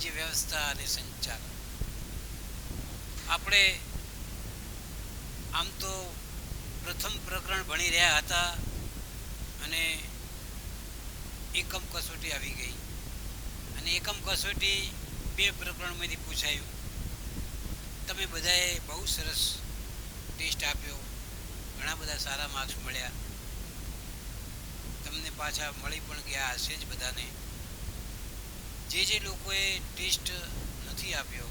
જે વ્યવસ્થા અને સંચાલન, આપણે આમ તો પ્રથમ પ્રકરણ ભણી રહ્યા હતા અને એકમ કસોટી આવી ગઈ અને એકમ કસોટી 2 પ્રકરણમાંથી પૂછાયું. તમે બધાએ બહુ સરસ ટેસ્ટ આપ્યો, ઘણા બધા સારા માર્ક્સ મળ્યા. તમને પાછા મળી પણ ગયા હશે જ બધાને. જે લોકોએ ટેસ્ટ નથી આપ્યો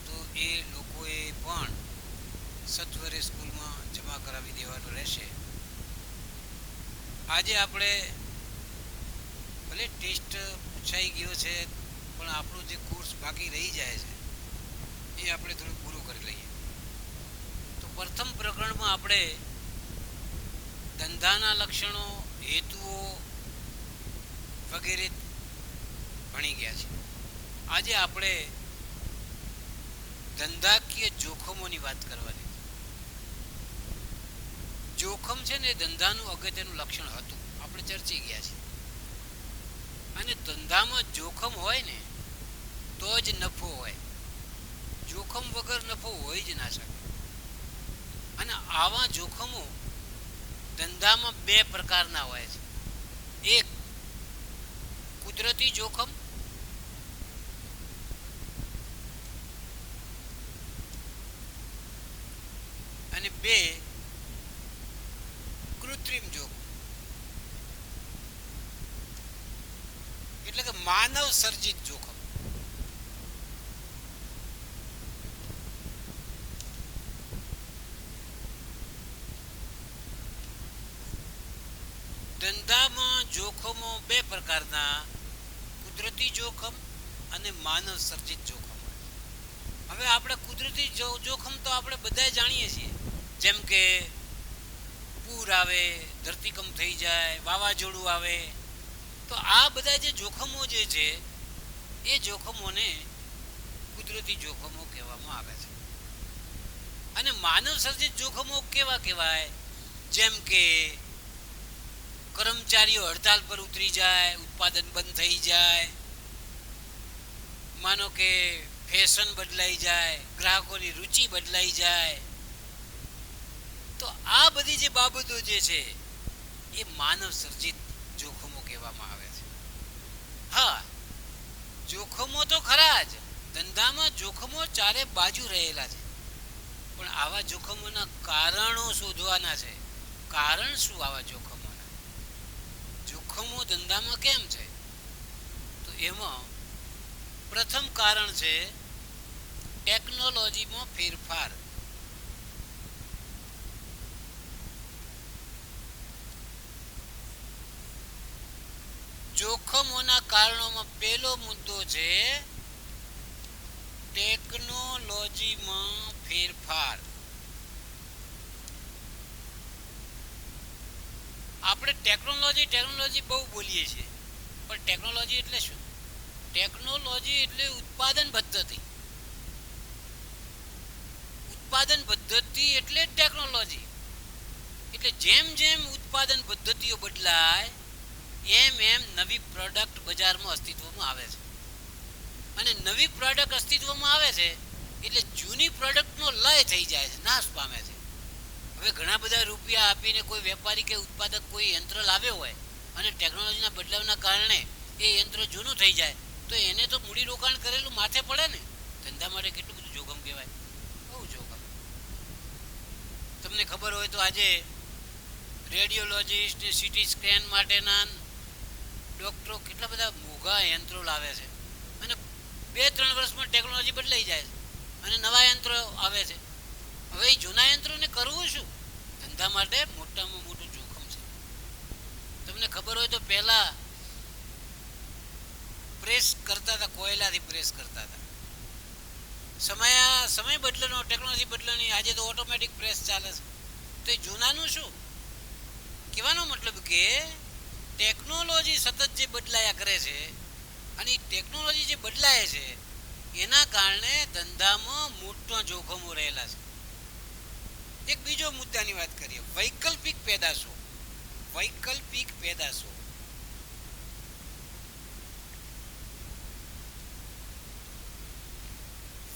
તો એ લોકોએ પણ સત્વરે સ્કૂલમાં જમા કરાવી દેવાનું રહેશે. આજે આપણે ભલે ટેસ્ટ પૂછાઈ ગયો છે પણ આપણો જે કોર્સ બાકી રહી જાય છે એ આપણે થોડું પૂરું કરી લઈએ. તો પ્રથમ પ્રકરણમાં આપણે ધંધાના લક્ષણો, હેતુઓ વગેરે ભણી ગયા છે. આજે આપણે ધંધાકીય જોખમોની વાત કરવાની. જોખમ છે ને ધંધાનું અગત્યનું લક્ષણ હતું, આપણે ચર્ચી ગયા છીએ. અને ધંધામાં જોખમ હોય ને તો જ નફો હોય, જોખમ વગર નફો હોય જ ના શકે. અને આવા જોખમો ધંધામાં 2 પ્રકારના હોય છે. એક કુદરતી જોખમ અને 2 કૃત્રિમ જોખમ, એટલે કે માનવ સર્જિત જોખમ. ધંધામાં જોખમો 2 પ્રકારના, કુદરતી જોખમ અને માનવ સર્જિત જોખમ. હવે આપણે કુદરતી જોખમ તો આપણે બધા જાણીએ છીએ, જેમ કે પૂર આવે, ધરતીકંપ થઈ જાય, વાવાઝોડું આવે. તો આ બધા જે જોખમો જે છે એ જોખમોને કુદરતી જોખમો કહેવામાં આવે છે. અને માનવ સર્જિત જોખમો કેવા કહેવાય? જેમ કે કર્મચારીઓ હડતાલ પર ઉતરી જાય, ઉત્પાદન બંધ થઈ જાય, માનો કે ફેશન બદલાઈ જાય, ગ્રાહકોની રુચિ બદલાઈ જાય. તો આ બધી જે બાબતો જે છે એ માનવ સર્જિત જોખમો કહેવામાં આવે છે. હા, જોખમો તો ખરા જ, ધંધામાં જોખમો ચારે બાજુ રહેલા છે. પણ આવા જોખમોના કારણો શોધવાના છે. કારણ શું આવા જોખમોના? જોખમો ધંધામાં કેમ છે? તો એમાં પ્રથમ કારણ છે ટેકનોલોજીમાં ફેરફાર. જોખમોના કારણોમાં પહેલો મુદ્દો છે ટેકનોલોજીમાં ફેરફાર. આપણે ટેકનોલોજી બહુ બોલીએ છીએ, પણ ટેકનોલોજી એટલે શું? ટેકનોલોજી એટલે ઉત્પાદન પદ્ધતિ. ઉત્પાદન પદ્ધતિ એટલે ટેકનોલોજી. એટલે જેમ જેમ ઉત્પાદન પદ્ધતિઓ બદલાય એમ એમ નવી પ્રોડક્ટ બજારમાં અસ્તિત્વમાં આવે છે. અને નવી પ્રોડક્ટ અસ્તિત્વમાં આવે છે એટલે જૂની પ્રોડક્ટનો લય થઈ જાય છે, નાશ પામે છે. હવે ઘણા બધા રૂપિયા આપીને કોઈ વેપારી કે ઉત્પાદક કોઈ યંત્ર લાવ્યો હોય અને ટેકનોલોજીના બદલાવના કારણે એ યંત્ર જૂનું થઈ જાય તો એને તો મૂડી રોકાણ કરેલું માથે પડે ને. ધંધા માટે કેટલું બધું જોખમ કહેવાય, બહુ જોખમ. તમને ખબર હોય તો આજે રેડિયોલોજીસ્ટ, સીટી સ્કેન માટેના ડોક્ટરો કેટલા બધા મોંઘા યંત્રો લાવે છે અને 2-3 વર્ષમાં ટેકનોલોજી બદલાઈ જાય છે અને નવા યંત્રો આવે છે. હવે એ જૂના યંત્રોને કરવું શું? ધંધા માટે મોટામાં મોટું જોખમ છે. તમને ખબર હોય તો પહેલા પ્રેસ કરતા હતા, કોયલાથી પ્રેસ કરતા હતા. સમય બદલાનો, ટેકનોલોજી બદલાની, આજે તો ઓટોમેટિક પ્રેસ ચાલે છે. તો એ જૂનાનું શું? કહેવાનો મતલબ કે ટેકનોલોજી સતત જે બદલાયા કરે છે અને ટેકનોલોજી જે બદલાય છે એના કારણે ધંધામાં મોટા જોખમો રહેલા છે. એક બીજો મુદ્દાની વાત કરીએ, વૈકલ્પિક પેદાશો. વૈકલ્પિક પેદાશો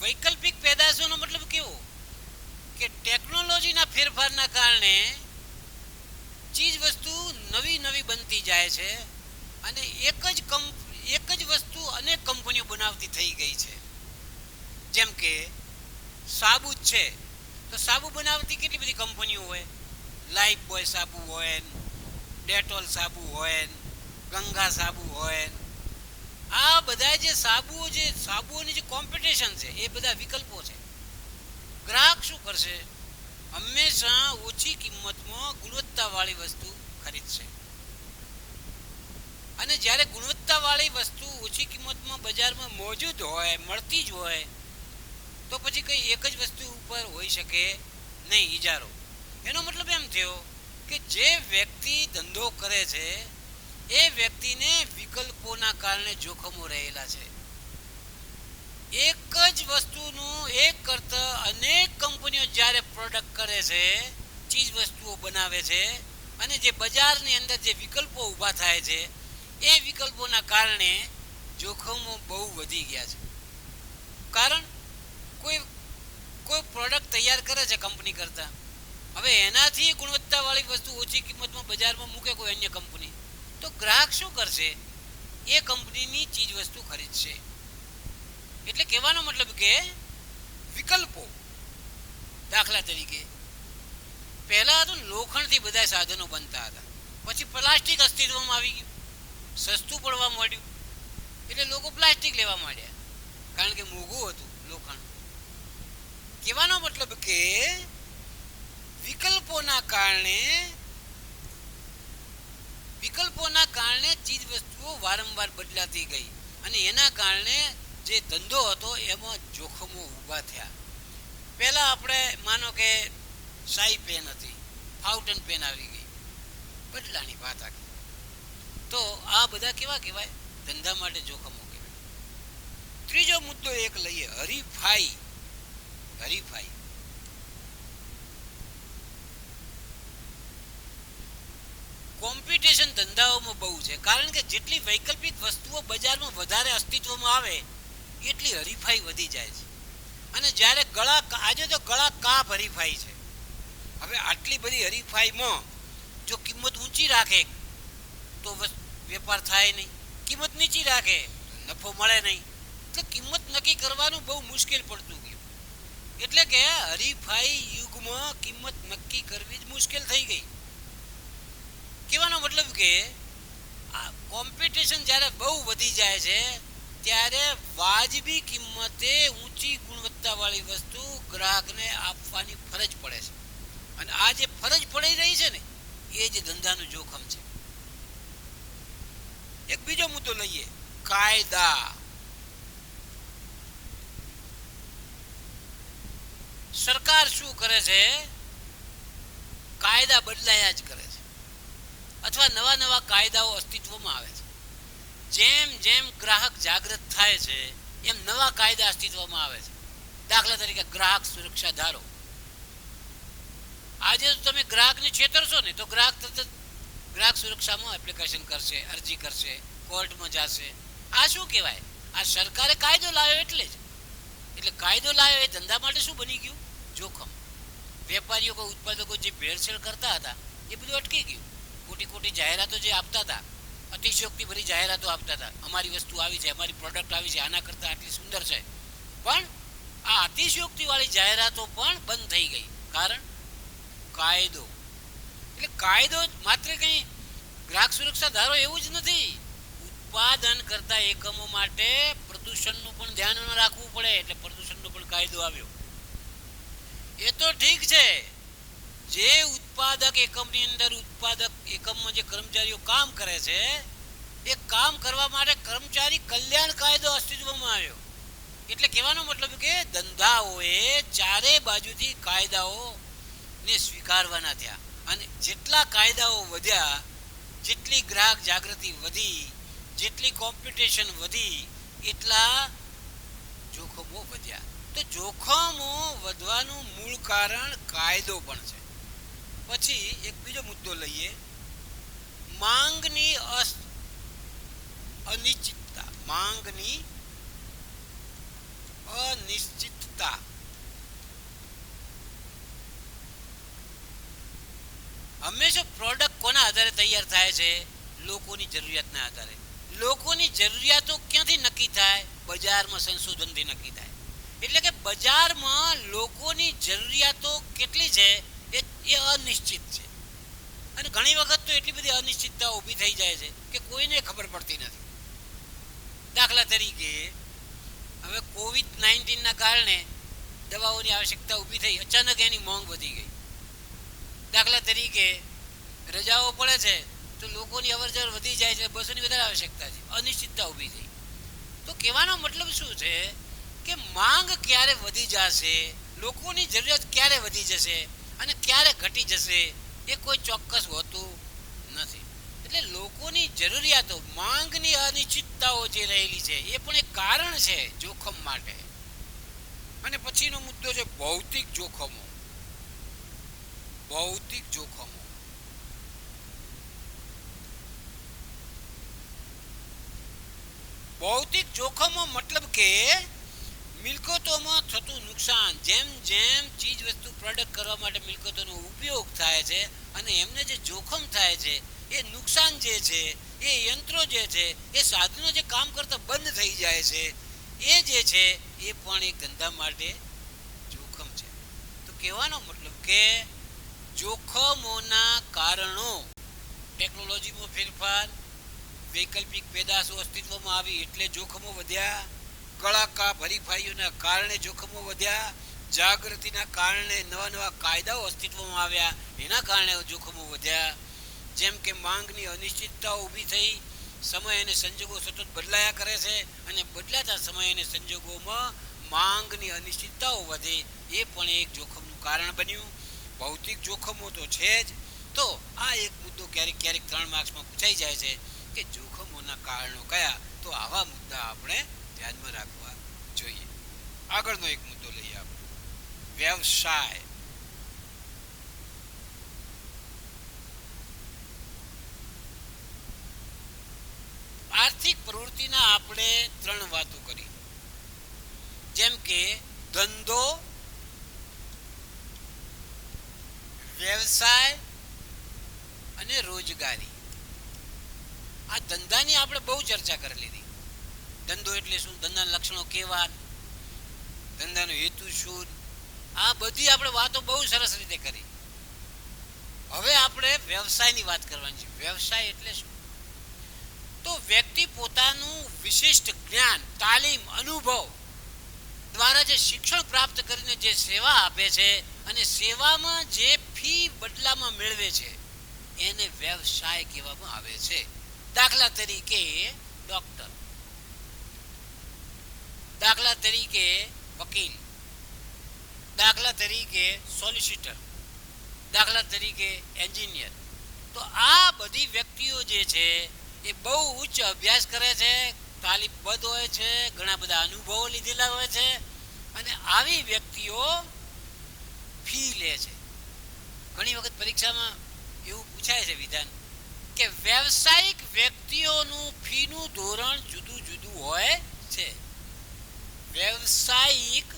વૈકલ્પિક પેદાશોનો મતલબ કેવો કે ટેકનોલોજીના ફેરફારના કારણે ચીજ વસ્તુ નવી નવી બનતી જાય છે અને એક જ વસ્તુ અનેક કંપનીઓ બનાવતી થઈ ગઈ છે. જેમ કે સાબુ જ છે તો સાબુ બનાવતી કેટલી બધી કંપનીઓ હોય. લાઈફ બોય સાબુ હોય, ડેટોલ સાબુ હોય, ગંગા સાબુ હોય. આ બધા જે સાબુઓની જે કોમ્પિટિશન છે એ બધા વિકલ્પો છે. ગ્રાહક શું કરશે? હંમેશા ઓછી કિંમતમાં ગુણવત્તાવાળી વસ્તુ ખરીદશે. અને જ્યારે ગુણવત્તાવાળી વસ્તુ ઓછી કિંમતમાં બજારમાં મોજૂદ હોય, મળતી જ હોય, તો પછી કઈ એક જ વસ્તુ ઉપર હોઈ શકે નહીં ઇજારો. એનો મતલબ એમ થયો કે જે વ્યક્તિ ધંધો કરે છે એ વ્યક્તિને વિકલ્પોના કારણે જોખમો રહેલા છે. એક જ વસ્તુનું એક કરતા અનેક કંપનીઓ જ્યારે પ્રોડક્ટ કરે છે, ચીજ વસ્તુઓ બનાવે છે, અને જે બજારની અંદર જે વિકલ્પો ઊભા થાય છે એ વિકલ્પોના કારણે જોખમો બહુ વધી ગયા છે. કારણ કોઈ પ્રોડક્ટ તૈયાર કરે છે કંપની કરતા, હવે એનાથી ગુણવત્તાવાળી વસ્તુ ઓછી કિંમતમાં બજારમાં મૂકે કોઈ અન્ય કંપની, તો ગ્રાહક શું કરશે? એ કંપનીની ચીજ વસ્તુ ખરીદશે. એટલે કહેવાનો મતલબ કે વિકલ્પો. દાખલા તરીકે પહેલા તો લોખંડથી બધા સાધનો બનતા હતા, પછી પ્લાસ્ટિક અસ્તિત્વમાં આવી ગયું, સસ્તું પડવા માંડ્યું એટલે લોકો પ્લાસ્ટિક લેવા માંડ્યા, કારણ કે મોંઘું હતું લોખંડ. કહેવાનો મતલબ કે વિકલ્પોના કારણે ચીજ વસ્તુઓ વારંવાર બદલાતી ગઈ અને એના કારણે જે ધંધો હતો એમાં જોખમો ઊભા થયા. પહેલા આપણે માનો કે શાહી પેન હતી, ફાઉન્ટેન પેન આવી ગઈ, બદલાની વાત આવી. તો આ બધા કેવા કહેવાય? ધંધા માટે જોખમો કહેવાય. ત્રીજો મુદ્દો એક લઈએ, હરીફાઈ. કોમ્પિટિશન ધંધાઓમાં બહુ છે, કારણ કે જેટલી વૈકલ્પિક વસ્તુઓ બજારમાં વધારે અસ્તિત્વમાં આવે એટલી હરીફાઈ વધી જાય છે. અને જ્યારે આજે તો ગળા કાપ હરીફાઈ છે. હવે આટલી બધી હરીફાઈમાં જો કિંમત ઊંચી રાખે તો વેપાર થાય નહીં, કિંમત નીચી રાખે નફો મળે નહીં, તો કિંમત નક્કી કરવાનું બહુ મુશ્કેલ પડતું ગયું. એટલે કે હરીફાઈ યુગમાં કિંમત નક્કી કરવી જ મુશ્કેલ થઈ ગઈ. કહેવાનો મતલબ કે કોમ્પિટિશન જ્યારે બહુ વધી જાય છે ત્યારે વાજબી કિંમતે ઊંચી ગુણવત્તાવાળી વસ્તુ ગ્રાહકને આપવાની ફરજ પડે છે. અને આ જે ફરજ પડી રહી છે ને એ જ ધંધાનું જોખમ છે. એક બીજો મુદ્દો લઈએ, કાયદા. સરકાર શું કરે છે? કાયદા બદલાયા જ કરે છે, અથવા નવા નવા કાયદાઓ અસ્તિત્વમાં આવે છે. જેમ જેમ ગ્રાહક જાગૃત થાય છે એમ નવા કાયદા અસ્તિત્વમાં આવે છે. દાખલા તરીકે ગ્રાહક સુરક્ષા ધારો. આજે તમે ગ્રાહકને છેતરશો ને તો ગ્રાહક તરત ગ્રાહક સુરક્ષામાં એપ્લિકેશન કરશે, અરજી કરશે, કોર્ટમાં જશે. આ શું કહેવાય? આ સરકારે કાયદો લાવ્યો એટલે જ. એટલે કાયદો લાવ્યો એ ધંધા માટે શું બની ગયું? જોખમ. વેપારીઓ કે ઉત્પાદકો જે ભેળસેળ કરતા હતા એ બધું અટકી ગયું. ખોટી જાહેરાતો જે આપતા હતા, અતિશયોક્તિ ભરી જાહેરાતો આપતા હતા, અમારી વસ્તુ આવી છે, અમારી પ્રોડક્ટ આવી છે, આના કરતાં આટલી સુંદર છે, પણ આ અતિશયોક્તિ વાળી જાહેરાતો પણ બંધ થઈ ગઈ. કારણ કાયદો. એટલે કાયદો માત્ર કઈ ગ્રાહક સુરક્ષા ધારો એવું જ નથી. ઉત્પાદન કરતા એકમો માટે પ્રદૂષણનું પણ ધ્યાન રાખવું પડે, એટલે પ્રદૂષણનો પણ કાયદો આવ્યો. એ તો ઠીક છે, જે ઉત્પાદક એકમની અંદર ઉત્પાદક એકમમાં જે કર્મચારીઓ કામ કરે છે એ કામ કરવા માટે કર્મચારી કલ્યાણ કાયદો અસ્તિત્વમાં આવ્યો. એટલે કહેવાનો મતલબ કે ધંધાઓએ ચારે બાજુથી કાયદાઓ ને સ્વીકારવાના થયા. અને જેટલા કાયદાઓ વધ્યા, જેટલી ગ્રાહક જાગૃતિ વધી, જેટલી કોમ્પિટિશન વધી, એટલા જોખમો વધ્યા. તો જોખમો વધવાનું મૂળ કારણ કાયદો પણ છે. પછી એક બીજો મુદ્દો લઈએ, માંગની અનિશ્ચિતતા. માંગની અનિશ્ચિત પ્રોડક્ટ કોના આધારે તૈયાર થાય છે? લોકોની જરૂરિયાતના આધારે. લોકોની જરૂરિયાતો ક્યાંથી નક્કી થાય? બજારમાં સંશોધનથી નક્કી થાય. એટલે કે બજારમાં લોકોની જરૂરિયાતો કેટલી છે એ અનિશ્ચિત છે. અને ઘણી વખત તો એટલી બધી અનિશ્ચિતતા ઊભી થઈ જાય છે કે કોઈને ખબર પડતી નથી. દાખલા તરીકે હવે COVID-19ના કારણે દવાઓની આવશ્યકતા ઊભી થઈ, અચાનક એની માંગ વધી ગઈ. દાખલા તરીકે રજાઓ પડે છે તો લોકોની અવરજવર વધી જાય છે, બસોની વધારે આવશ્યકતા છે, અનિશ્ચિતતા ઊભી થઈ. તો કહેવાનો મતલબ શું છે કે માંગ ક્યારે વધી જશે, લોકોની જરૂરિયાત ક્યારે વધી જશે અને ક્યારે ઘટી જશે એ કોઈ ચોક્કસ હોતું નથી. એટલે લોકોની જરૂરિયાતો, માંગની અનિશ્ચિતતાઓ જે રહેલી છે એ પણ એક કારણ છે જોખમ માટે. અને પછીનો મુદ્દો છે ભૌતિક જોખમો. ભૌતિક જોખમો ભૌતિક જોખમો મતલબ કે મિલકતોમાં થતું નુકસાન. જેમ જેમ ચીજ વસ્તુ પ્રોડક્ટ કરવા માટે મિલકતોનો ઉપયોગ થાય છે અને એમને જે જોખમ થાય છે, એ નુકસાન જે છે, એ યંત્રો જે છે, એ સાધનો જે કામ કરતા બંધ થઈ જાય છે, એ જે છે એ પણ એક ધંધા માટે જોખમ છે. તો કહેવાનો મતલબ કે જોખમોના કારણો, ટેકનોલોજીમાં ફેરફાર, વૈકલ્પિક પેદાશો અસ્તિત્વમાં આવી એટલે જોખમો વધ્યા, કળાકા હરીફાઈઓના કારણે જોખમો વધ્યા, જાગૃતિના કારણે નવા નવા કાયદાઓ અસ્તિત્વમાં આવ્યા એના કારણે જોખમો વધ્યા. જેમ કે માંગની અનિશ્ચિતતાઓ ઊભી થઈ, સમય અને સંજોગો સતત બદલાયા કરે છે અને બદલાતા સમય અને સંજોગોમાં માંગની અનિશ્ચિતતાઓ વધે, એ પણ એક જોખમનું કારણ બન્યું. ભૌતિક જોખમો તો છે જ. તો આ એક મુદ્દો ક્યારેક ક્યારેક 3 માર્ક્સમાં પૂછાઈ જાય છે કે જોખમોના કારણો કયા. તો આવા મુદ્દા આપણે ધ્યાનમાં રાખવા જોઈએ. આગળનો એક મુદ્દો લઈએ આપણે, વ્યવસાય. આર્થિક પ્રવૃત્તિના આપણે 3 વાતો કરી, જેમ કે ધંધો, વ્યવસાય અને રોજગારી. આ ધંધાની આપણે બહુ ચર્ચા કરી લીધી. ધંધો એટલે શું, ધંધાના લક્ષણો કેવા, ધંધાનો હેતુ શું, આ બધી આપણે વાતો બહુ સરસ રીતે કરી. હવે આપણે વ્યવસાયની વાત કરવાની છે. વ્યવસાય એટલે શું? તો વ્યક્તિ પોતાનું વિશિષ્ટ જ્ઞાન, તાલીમ, અનુભવ દ્વારા જે શિક્ષણ પ્રાપ્ત કરીને જે સેવા આપે છે અને સેવામાં જે ફી બદલામાં મેળવે છે એને વ્યવસાય કહેવામાં આવે છે. દાખલા તરીકે ડોક્ટર, દાખલા તરીકે વકીલ, દાખલા તરીકે સોલિસિટર, દાખલા તરીકે એન્જિનિયર. તો આ બધી વ્યક્તિઓ જે છે એ બહુ ઉચ્ચ અભ્યાસ કરે છે, તાલીમબદ્ધ હોય છે, ઘણા બધા અનુભવો લીધેલા હોય છે અને આવી વ્યક્તિઓ ફી લે છે. ઘણી વખત પરીક્ષામાં એવું પૂછાય છે વિધાન કે વ્યવસાયિક વ્યક્તિઓનું ફીનું ધોરણ જુદું જુદું હોય છે. વ્યવસાયિક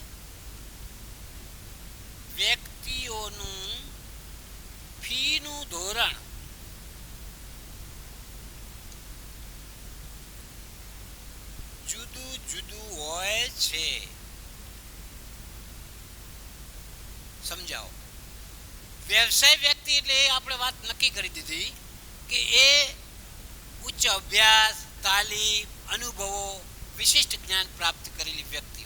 વ્યક્તિઓનું ફીનું ધોરણ જુદું જુદું હોય છે. સમજાવો. વ્યવસાય વ્યક્તિ એટલે આપણે વાત નક્કી કરી દીધી કે એ ઉચ્ચ અભ્યાસ, તાલીમ, અનુભવો, વિશિષ્ટ જ્ઞાન પ્રાપ્ત કરેલી વ્યક્તિ,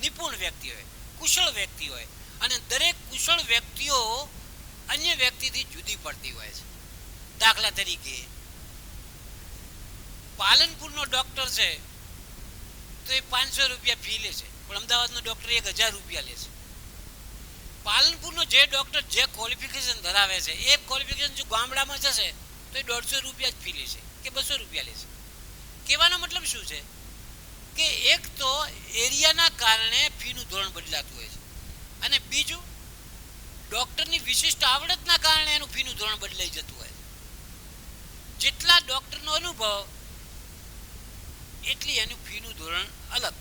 નિપુણ વ્યક્તિ હોય, કુશળ વ્યક્તિ હોય અને દરેક કુશળ વ્યક્તિઓ અન્ય વ્યક્તિથી જુદી પડતી હોય છે. દાખલા તરીકે પાલનપુરનો ડોક્ટર છે તો એ 500 રૂપિયા ફી લે છે, પણ અમદાવાદનો ડોક્ટર 1000 રૂપિયા લે છે. પાલનપુરનો જે ડોક્ટર જે ક્વોલિફિકેશન ધરાવે છે એ ક્વોલિફિકેશન જો ગામડામાં જશે તો એ 150 રૂપિયા જ ફી લે છે કે 200 રૂપિયા લે છે. કહેવાનો મતલબ શું છે કે એક તો એરિયાના કારણે ફીનું ધોરણ બદલાતું હોય છે અને બીજું ડોક્ટરની વિશિષ્ટ આવડતના કારણે એનું ફીનું ધોરણ બદલાઈ જતું હોય છે. જેટલા ડોક્ટરનો અનુભવ એટલી એનું ફીનું ધોરણ અલગ.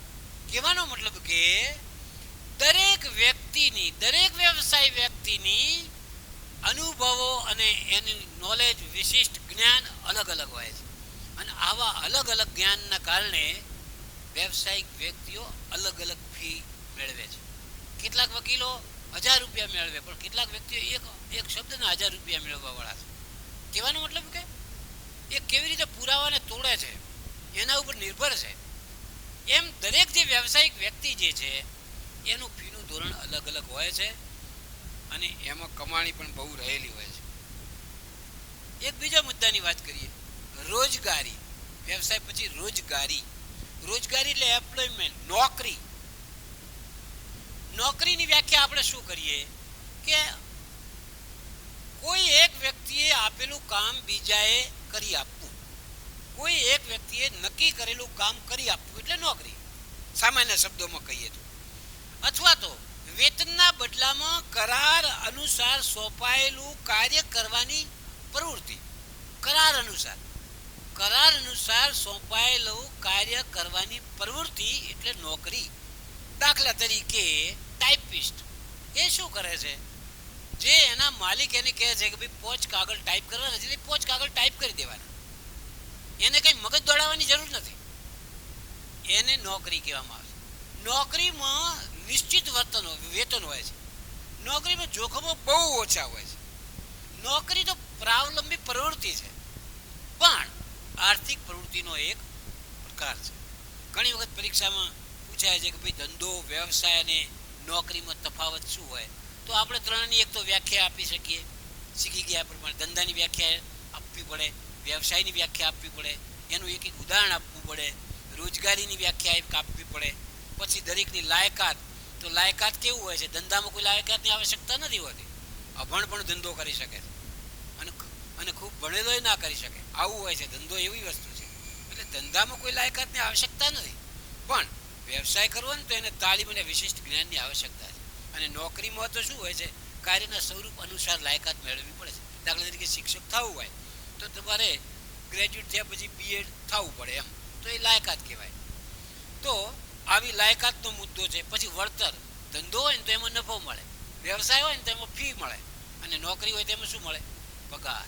કહેવાનો મતલબ કે દરેક વ્યક્તિની, દરેક વ્યવસાય વ્યક્તિની અનુભવો અને એની નોલેજ વિશિષ્ટ જ્ઞાન અલગ અલગ હોય છે અને આવા અલગ અલગ જ્ઞાનના કારણે વ્યવસાયિક વ્યક્તિઓ અલગ અલગ ફી મેળવે છે. કેટલાક વકીલો 1000 રૂપિયા મેળવે, પણ કેટલાક વ્યક્તિઓ એક શબ્દના 1000 રૂપિયા મેળવવા વાળા છે. કહેવાનો મતલબ કે એ કેવી રીતે પુરાવાને તોડે છે એના ઉપર નિર્ભર છે. એમ દરેક જે વ્યવસાયિક વ્યક્તિ જે છે એનું ફીનું ધોરણ અલગ અલગ હોય છે અને એમાં કમાણી પણ બહુ રહેલી હોય છે. એક બીજા મુદ્દાની વાત કરીએ, રોજગારી. વ્યવસાય પછી રોજગારી. રોજગારી એટલે એમ્પ્લોયમેન્ટ, નોકરી. નોકરીની વ્યાખ્યા આપણે શું કરીએ કે કોઈ એક વ્યક્તિએ આપેલું કામ બીજાએ કરી આપવું, કોઈ એક વ્યક્તિએ નક્કી કરેલું કામ કરી આપવું એટલે નોકરી, સામાન્ય શબ્દોમાં કહીએ તો. અથવા તો વેતનના બદલામાં કરાર અનુસાર સોંપાયેલું કાર્ય કરવાની પ્રવૃત્તિ. કરાર અનુસાર સોંપાયેલું કાર્ય કરવાની પ્રવૃત્તિ એટલે નોકરી. દાખલા તરીકે ટાઈપિસ્ટ એ શું કરે છે? જે એના માલિક એને કહે છે કે ભાઈ 5 કાગળ ટાઈપ કરવાના છે, 5 કાગળ ટાઈપ કરી દેવાના. એને કઈ મગજ દોડાવવાની જરૂર નથી. એને નોકરી કહેવામાં આવે છે. નોકરીમાં નિશ્ચિત વેતન હોય છે. નોકરીમાં જોખમો બહુ ઓછા હોય છે. નોકરી તો સ્વાવલંબી પ્રવૃત્તિ છે, પણ આર્થિક પ્રવૃત્તિનો એક પ્રકાર છે. ઘણી વખત પરીક્ષામાં પૂછાય છે કે ભાઈ ધંધો, વ્યવસાય અને નોકરીમાં તફાવત શું હોય? તો આપણે ત્રણની એક તો વ્યાખ્યા આપી શકીએ, શીખી ગયા પ્રમાણે. ધંધાની વ્યાખ્યા આપવી પડે, વ્યવસાયની વ્યાખ્યા આપવી પડે, એનું એક એક ઉદાહરણ આપવું પડે, રોજગારીની વ્યાખ્યા એક આપવી પડે. પછી દરેકની લાયકાત. તો લાયકાત કેવું હોય છે? ધંધામાં કોઈ લાયકાતની આવશ્યકતા નથી હોતી. અભણ પણ ધંધો કરી શકે છે અને ખૂબ ભણેલો ના કરી શકે, આવું હોય છે. ધંધો એવી વસ્તુ છે એટલે ધંધામાં કોઈ લાયકાતની આવશ્યકતા નથી. પણ વ્યવસાય કરવો ને તો એને તાલીમ અને વિશિષ્ટ જ્ઞાનની આવશ્યકતા છે. અને નોકરીમાં તો શું હોય છે? કાર્યના સ્વરૂપ અનુસાર લાયકાત મેળવવી પડે છે. દાખલા તરીકે શિક્ષક થવું હોય તો તમારે ગ્રેજ્યુએટ થયા પછી બીએડ થવું પડે, એમ તો એ લાયકાત કહેવાય. તો આવી લાયકાતનો મુદ્દો છે. પછી વળતર. ધંધો હોય ને તો એમાં નફો મળે, વ્યવસાય હોય ને તો એમાં ફી મળે, અને નોકરી હોય તો એમાં શું મળે? પગાર.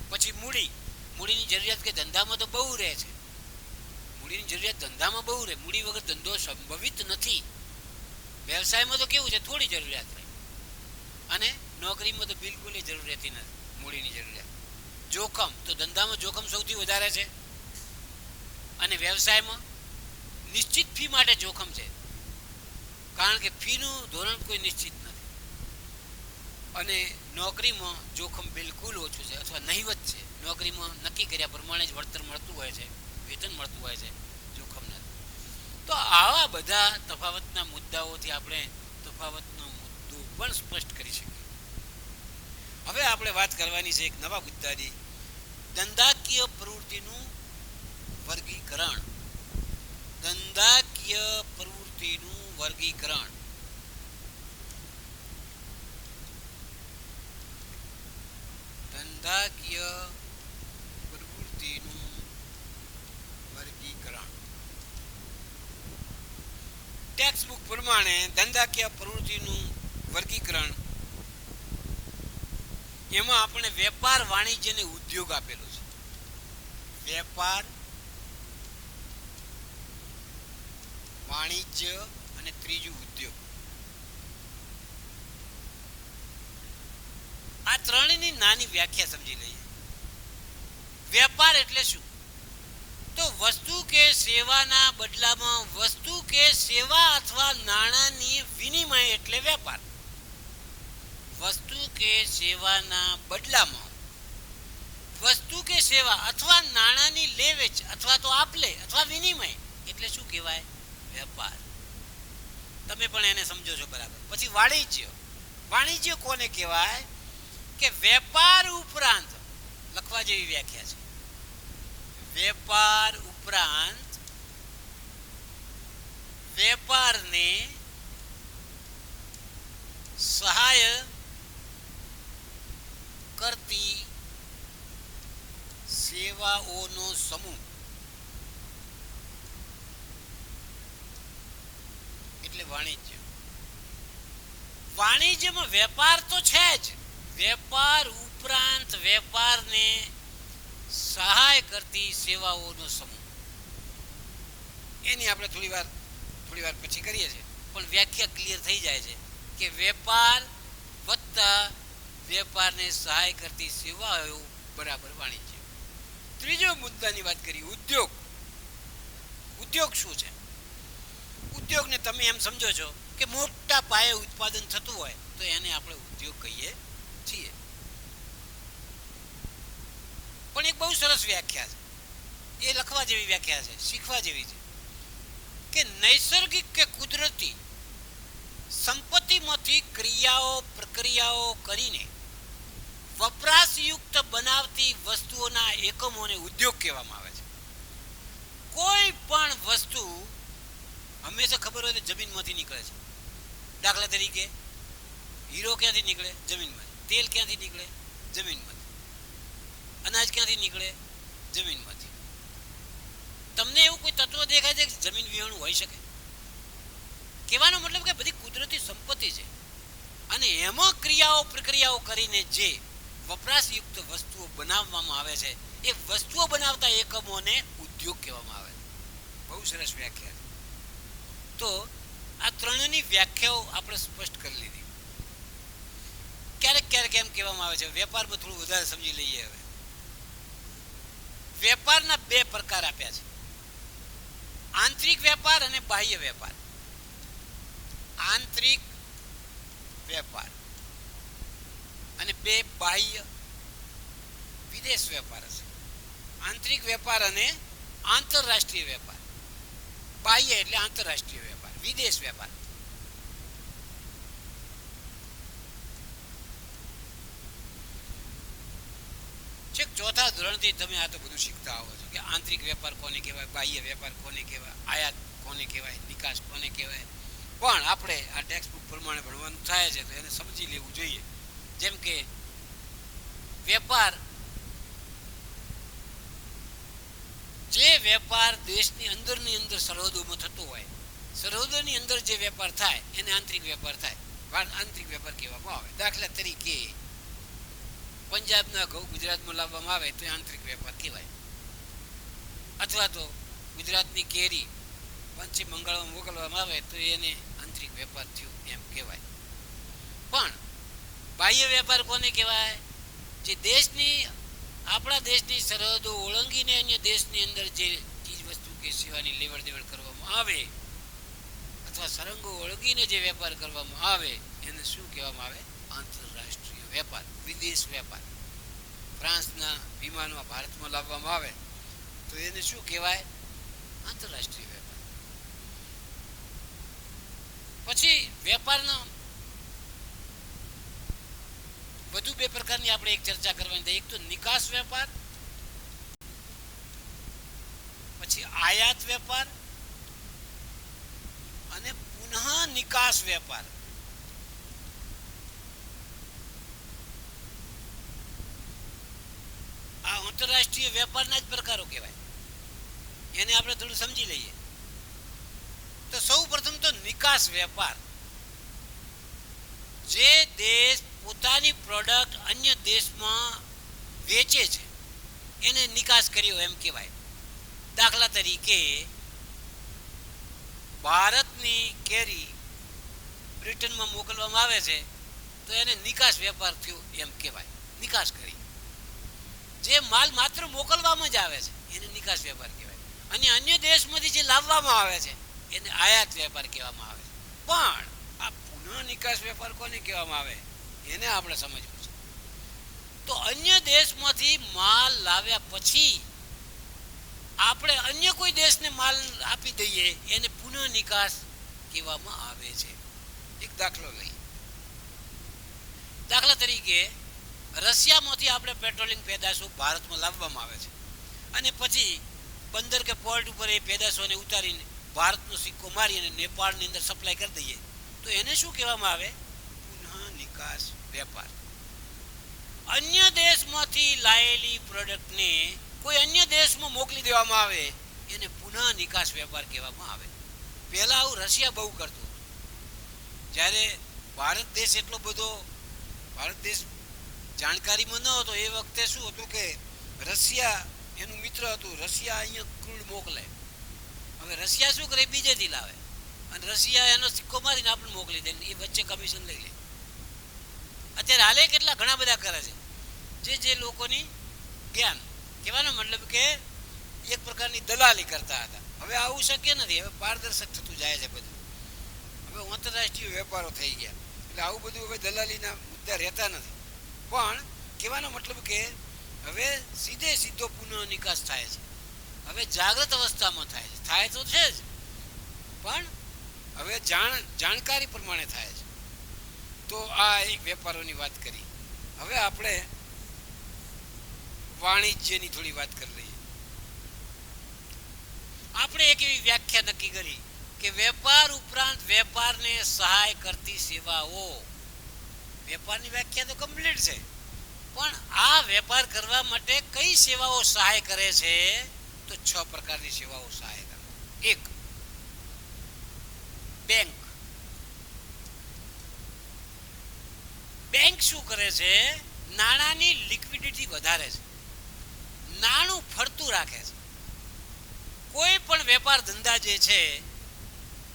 પછી મૂડીની જરૂરિયાત કે ધંધામાં તો બહુ રહે છે. મૂડીની જરૂરિયાત ધંધામાં બહુ રહે. મૂડી વગર ધંધો સંભવિત નથી. વ્યવસાયમાં તો કેવું છે? થોડી જરૂરિયાત રહે, અને નોકરીમાં તો બિલકુલ જરૂરિયાત નથી મૂડીની જરૂરિયાત. જોખમ. તો ધંધામાં જોખમ સૌથી વધારે છે, અને વ્યવસાયમાં નિશ્ચિત ફી માટે જોખમ છે, કારણ કે ફીનું ધોરણ કોઈ નિશ્ચિત નથી. અને નોકરીમાં જોખમ બિલકુલ ઓછું છે અથવા નહીવત છે. નોકરીમાં નક્કી કર્યા પ્રમાણે જ વળતર મળતું હોય છે, વેતન મળતું હોય છે, જોખમ નથી. તો આવા બધા તફાવતના મુદ્દાઓથી આપણે તફાવતનો મુદ્દો પણ સ્પષ્ટ કરી શકીએ. હવે આપણે વાત કરવાની છે એક નવા મુદ્દાની, ધંધાકીય પ્રવૃત્તિનું વર્ગીકરણ. ધંધાકીય પ્રવૃત્તિનું વર્ગીકરણ. ધંધાકીય પ્રવૃત્તિનું વર્ગીકરણ. ટેક્સ્ટ બુક પ્રમાણે ધંધાકીય પ્રવૃત્તિનું વર્ગીકરણ, એમાં આપણે વેપાર, વાણિજ્ય અને ઉદ્યોગ આપેલો છે. વેપાર, વાણિજ્ય અને ત્રીજું ઉદ્યોગ. આ ત્રણની નાની વ્યાખ્યા સમજી લઈએ. વેપાર એટલે શું? તો વસ્તુ કે સેવાના બદલામાં વસ્તુ કે સેવા અથવા નાણાંની વિનિમય એટલે વેપાર. વસ્તુ કે સેવાના બદલામાં વસ્તુ કે સેવા અથવા નાણાંની લે-વેચ અથવા તો આપ-લે અથવા વિનિમય એટલે શું કહેવાય? વેપાર. તમે પણ એને સમજો છો બરાબર. પછી વાણિજ્ય. વાણિજ્ય કોને કહેવાય? કે વેપાર ઉપરાંત, લખવા જેવી વ્યાખ્યા છે, વેપાર ઉપરાંત વેપારને સહાય કરતી સેવાઓનો સમૂહ એટલે વાણિજ્ય. વાણિજ્યમાં વેપાર તો છે જ, વેપાર ઉપરાંત વેપારને સહાય કરતી સેવાઓનો સમૂહ. એની આપણે થોડી વાર પછી કરીએ છીએ, પણ વ્યાખ્યા ક્લિયર થઈ જાય છે કે વેપાર વત્તા વેપારને સહાય કરતી સેવાઓ બરાબર વાણિજ્ય. ત્રીજો મુદ્દાની વાત કરી, ઉદ્યોગ. ઉદ્યોગ શું છે? ઉદ્યોગને તમે એમ સમજો છો કે મોટા પાયે ઉત્પાદન થતું હોય તો એને આપણે ઉદ્યોગ કહીએ છીએ. પણ એક બહુ સરસ વ્યાખ્યા છે, એ લખવા જેવી વ્યાખ્યા છે, શીખવા જેવી છે કે નૈસર્ગિક કે કુદરતી સંપત્તિમાંથી ક્રિયાઓ પ્રક્રિયાઓ કરીને વપરાશયુક્ત બનાવતી વસ્તુઓના એકમોને ઉદ્યોગ કહેવામાં આવે છે. કોઈ પણ વસ્તુ હંમેશા ખબર હોય તો જમીનમાંથી નીકળે છે. દાખલા તરીકે હીરો ક્યાંથી નીકળે? જમીનમાંથી. તેલ ક્યાંથી નીકળે? જમીનમાંથી. અનાજ ક્યાંથી નીકળે? જમીનમાંથી. તમને એવું કોઈ તત્વ દેખાય છે કે જમીન વિહોણું હોઈ શકે? કહેવાનો મતલબ કે બધી કુદરતી સંપત્તિ છે અને એમાં ક્રિયાઓ પ્રક્રિયાઓ કરીને જે વપરાશયુક્ત વસ્તુઓ બનાવવામાં આવે છે એ વસ્તુઓ બનાવતા એકમોને ઉદ્યોગ કહેવામાં આવે છે. બહુ સરસ વ્યાખ્યા. તો આ ત્રણની વ્યાખ્યાઓ આપણે સ્પષ્ટ કરી લીધી. ક્યારેક એમ કહેવામાં આવે છે, વેપારમાં થોડું વધારે સમજી લઈએ. હવે વેપારના બે પ્રકાર આપ્યા છે, આંતરિક વેપાર અને બાહ્ય વેપાર. આંતરિક વેપાર અને બે બાહ્ય વિદેશ વેપાર હશે. આંતરિક વેપાર અને આંતરરાષ્ટ્રીય વેપાર. બાહ્ય એટલે આંતરરાષ્ટ્રીય વેપાર, વિદેશ વેપાર. છેક ચોથા ધોરણથી તમે આ તો બધું શીખતા આવો છો કે આંતરિક વેપાર કોને કહેવાય, બાહ્ય વેપાર કોને કહેવાય, આયાત કોને કહેવાય, નિકાસ કોને કહેવાય. પણ આપણે આ ટેક્સ્ટ બુક પ્રમાણે ભણવાનું થાય છે તો એને સમજી લેવું જોઈએ. જેમ કે વેપાર, જે વેપાર દેશની અંદરની અંદર સરહદોમાં થતો હોય, સરહદોની અંદર જે વેપાર થાય એને આંતરિક વેપાર થાય, આંતરિક વેપાર કહેવામાં આવે. દાખલા તરીકે પંજાબના ઘઉં ગુજરાતમાં લાવવામાં આવે તો આંતરિક વેપાર કહેવાય, અથવા તો ગુજરાતની કેરી પશ્ચિમ બંગાળમાં મોકલવામાં આવે તો એને આંતરિક વેપાર થયો એમ કહેવાય. પણ બાહ્ય વેપાર કોને કહેવાય? જે દેશની, આપણા દેશની સરહદો ઓળંગીને અન્ય દેશની અંદર જે ચીજ વસ્તુ કે સેવાની લેવડ દેવડ કરવામાં આવે અથવા સરંગો ઓળંગીને જે વેપાર કરવામાં આવે એને શું કહેવામાં આવે? આંતરરાષ્ટ્રીય વેપાર, વિદેશ વેપાર. ફ્રાન્સના વિમાનો ભારતમાં લાવવામાં આવે તો એને શું કહેવાય? આંતરરાષ્ટ્રીય વેપાર. પછી વેપારના વધુ બે પ્રકારની આપણે એક ચર્ચા કરવાની. એક તો નિકાસ વેપાર, પછી આયાત વેપાર અને પુનઃ નિકાસ વેપાર. આ આંતરરાષ્ટ્રીય વેપારના જ પ્રકારો કહેવાય. એને આપણે થોડું સમજી લઈએ તો સૌ પ્રથમ તો નિકાસ વેપાર. જે દેશ પોતાની પ્રોડક્ટ અન્ય દેશમાં વેચે છે એને નિકાસ કર્યો એમ કહેવાય. દાખલા તરીકે ભારતની કેરી બ્રિટનમાં મોકલવામાં આવે છે તો એને નિકાસ વેપાર થયો એમ કહેવાય, નિકાસ કરી. જે માલ માત્ર મોકલવામાં જ આવે છે એને નિકાસ વેપાર કહેવાય. અને અન્ય દેશમાંથી જે લાવવામાં આવે છે એને આયાત વેપાર કહેવામાં આવે છે. પણ આ પુનઃ નિકાસ વેપાર કોને કહેવામાં આવે એને આપણે સમજવું છે. તો અન્ય દેશમાંથી માલ લાવ્યા પછી આપણે અન્ય કોઈ દેશને માલ આપી દઈએ એને પુનઃ નિકાસ કહેવામાં આવે છે. એક દાખલો લઈએ. દાખલા તરીકે રશિયામાંથી આપણે પેટ્રોલિંગ પેદાશો ભારતમાં લાવવામાં આવે છે અને પછી બંદર કે પોર્ટ ઉપર એ પેદાશોને ઉતારીને ભારતનો સિક્કો મારી અને નેપાળની અંદર સપ્લાય કરી દઈએ તો એને શું કહેવામાં આવે? પુનઃ નિકાસ વેપાર. અન્ય દેશમાંથી લાયેલી પ્રોડક્ટને કોઈ અન્ય દેશમાં મોકલી દેવામાં આવે એને પુનઃ નિકાસ વેપાર કહેવામાં આવે. પહેલા આવું રશિયા બહુ કરતું. જ્યારે ભારત દેશ એટલો બધો, ભારત દેશ જાણકારીમાં ન હતો એ વખતે શું હતું કે રશિયા એનું મિત્ર હતું, રશિયા અહીંયા ક્રૂડ મોકલે. હવે રશિયા શું કરે, બીજેથી લાવે અને રશિયા એનો સિક્કો મારીને આપણે મોકલી દે, એ વચ્ચે કમિશન લઈ લે. અત્યારે હાલે કેટલા ઘણા બધા કરે છે જે લોકોની જ્ઞાન કહેવાનો મતલબ કે એક પ્રકારની દલાલી કરતા હતા. હવે આવું શક્ય નથી, હવે પારદર્શક થતું જાય છે બધું. હવે આંતરરાષ્ટ્રીય વેપારો થઈ ગયા એટલે આવું બધું હવે દલાલીના મુદ્દા રહેતા નથી. પણ કહેવાનો મતલબ કે હવે સીધો પુનઃ નિકાસ થાય છે. હવે જાગૃત અવસ્થામાં થાય તો છે જ, પણ હવે જાણકારી પ્રમાણે થાય છે. તો આ એક વેપારોની વાત કરી. હવે આપણે વાણિજ્યની થોડી વાત કરી લઈએ. આપણે એક એવી વ્યાખ્યા નક્કી કરી કે વેપાર ઉપરાંત વેપારને સહાય કરતી સેવાઓ. વેપારની વ્યાખ્યા તો કમ્પ્લીટ છે, પણ આ વેપાર કરવા માટે કઈ સેવાઓ સહાય કરે છે? તો 6 પ્રકારની સેવાઓ સહાય કરે. 1, બેંક. બેંક શું કરે છે? નાણાંની લિક્વિડિટી વધારે છે, નાણું ફરતું રાખે છે. કોઈ પણ વેપાર ધંધા જે છે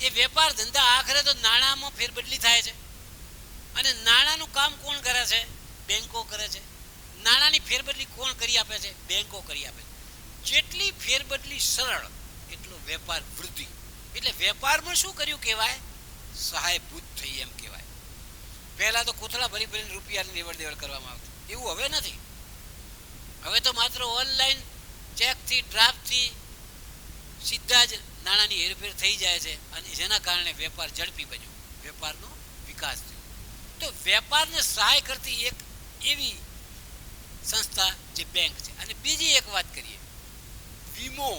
એ વેપાર ધંધા આખરે તો નાણાંમાં ફેરબદલી થાય છે. અને નાણાંનું કામ કોણ કરે છે? બેંકો કરે છે. નાણાંની ફેરબદલી કોણ કરી આપે છે? બેંકો કરી આપે છે. જેટલી ફેરબદલી સરળ એટલો વેપાર વૃદ્ધિ. એટલે વેપારમાં શું કર્યું કહેવાય? સહાયભૂત થઈ એમ કહેવાય. પહેલા તો કોથળા ભરી ભરીને રૂપિયાની લેવડ દેવડ કરવામાં આવતી, એવું હવે નથી. હવે તો માત્ર ઓનલાઈન ચેકથી, ડ્રાફ્ટથી સીધા જ નાણાંની હેરફેર થઈ જાય છે અને જેના કારણે વેપાર ઝડપી બન્યો, વેપારનો વિકાસ થયો. તો વેપારને સહાય કરતી એક એવી સંસ્થા જે બેંક છે. અને બીજી એક વાત કરીએ, વીમો.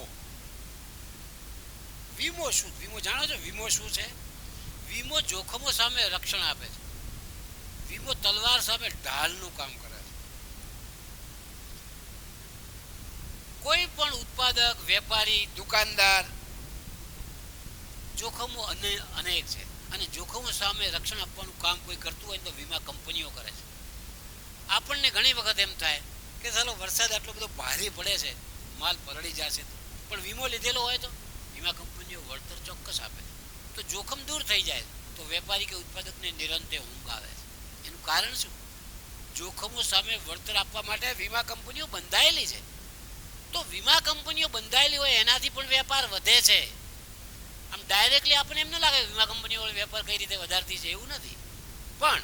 વીમો શું? વીમો જાણો છો? વીમો શું છે? વીમો જોખમો સામે રક્ષણ આપે છે. વીમો તલવાર સામે ઢાલનું કામ કરે છે. કોઈ પણ ઉત્પાદક, વેપારી, દુકાનદાર, જોખમો અનેક છે અને જોખમો સામે રક્ષણ આપવાનું કામ કોઈ કરતું હોય તો વીમા કંપનીઓ કરે છે. આપણને ઘણી વખત એમ થાય કે ચાલો વરસાદ આટલો બધો ભારે પડે છે, માલ પલળી જશે, પણ વીમો લીધેલો હોય તો વીમા કંપનીઓ વળતર ચોક્કસ આપે છે. તો જોખમ દૂર થઈ જાય તો વેપારી કે ઉત્પાદકને નિરંતે ઊંઘ આવે છે. એનું કારણ શું? જોખમો સામે વળતર આપવા માટે વીમા કંપનીઓ બંધાયેલી છે. તો વીમા કંપનીઓ બંધાયેલી હોય એનાથી પણ વેપાર વધે છે. આમ ડાયરેક્ટલી આપણને એમ ન લાગે વીમા કંપનીઓ વેપાર કઈ રીતે વધારતી છે, એવું નથી. પણ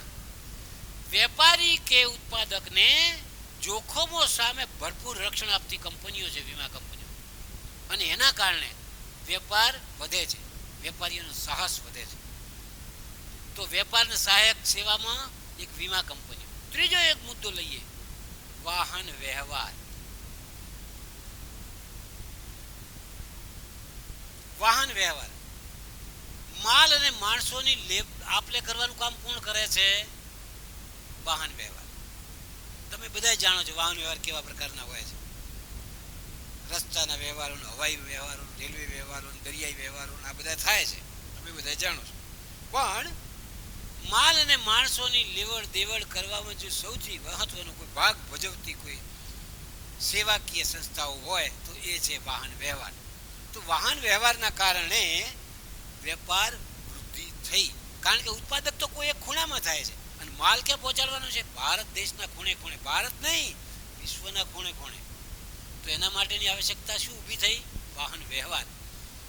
વેપારી કે ઉત્પાદકને જોખમો સામે ભરપૂર રક્ષણ આપતી કંપનીઓ છે વીમા કંપનીઓ, અને એના કારણે વેપાર વધે છે, વેપારીઓનો સાહસ વધે છે. તો વેપારને સહાયક સેવામાં એક વીમા કંપનીઓ. ત્રીજો એક મુદ્દો લઈએ, વાહન વ્યવહાર. વાહન વ્યવહાર, માલ અને માણસોની આપ-લે કરવાનું કામ કોણ કરે છે? વાહન વ્યવહાર. તમે બધા જાણો છો વાહન વ્યવહાર કેવા પ્રકારના હોય છે. રસ્તાના વ્યવહારો, હવાઈ વ્યવહારો, રેલવે વ્યવહારો, દરિયાઈ વ્યવહારો, આ બધા થાય છે, તમે બધા જાણો છો. પણ માલ અને માણસોની લેવડ દેવડ કરવામાં જો સૌથી મહત્વનો કોઈ ભાગ ભજવતી કોઈ સેવાકીય સંસ્થાઓ હોય તો એ છે વાહન વ્યવહાર. તો વાહન વ્યવહારના કારણે વેપાર વૃદ્ધિ થઈ. કારણ કે ઉત્પાદક તો કોઈ એક ખૂણામાં થાય છે અને માલ ક્યાં પહોંચાડવાનો છે? ભારત દેશના ખૂણે ખૂણે. ભારત નહીં, વિશ્વના ખૂણે ખૂણે. તો એના માટેની આવશ્યકતા શું ઊભી થઈ? વાહન વ્યવહાર.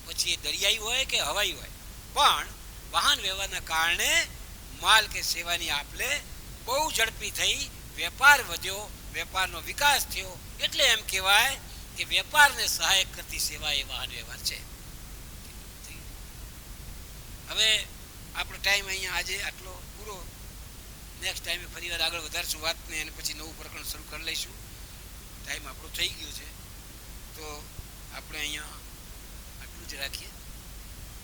પછી એ દરિયાઈ હોય કે હવાઈ હોય, પણ વાહન વ્યવહારના કારણે માલ કે સેવાની આપ-લે બહુ ઝડપી થઈ, વેપાર વધ્યો, વેપારનો વિકાસ થયો. એટલે એમ કહેવાય કે વેપારને સહાયક કરતી સેવા એ વાહન વ્યવહાર છે. હવે આપણો ટાઈમ અહીંયા આજે આટલો પૂરો. નેક્સ્ટ ટાઈમે ફરી વાર આગળ વધારશું વાતને અને પછી નવું પ્રકરણ શરૂ કરી લઈશું. ટાઈમ આપણો થઈ ગયો છે તો આપણે અહીંયા આટલું જ રાખીએ.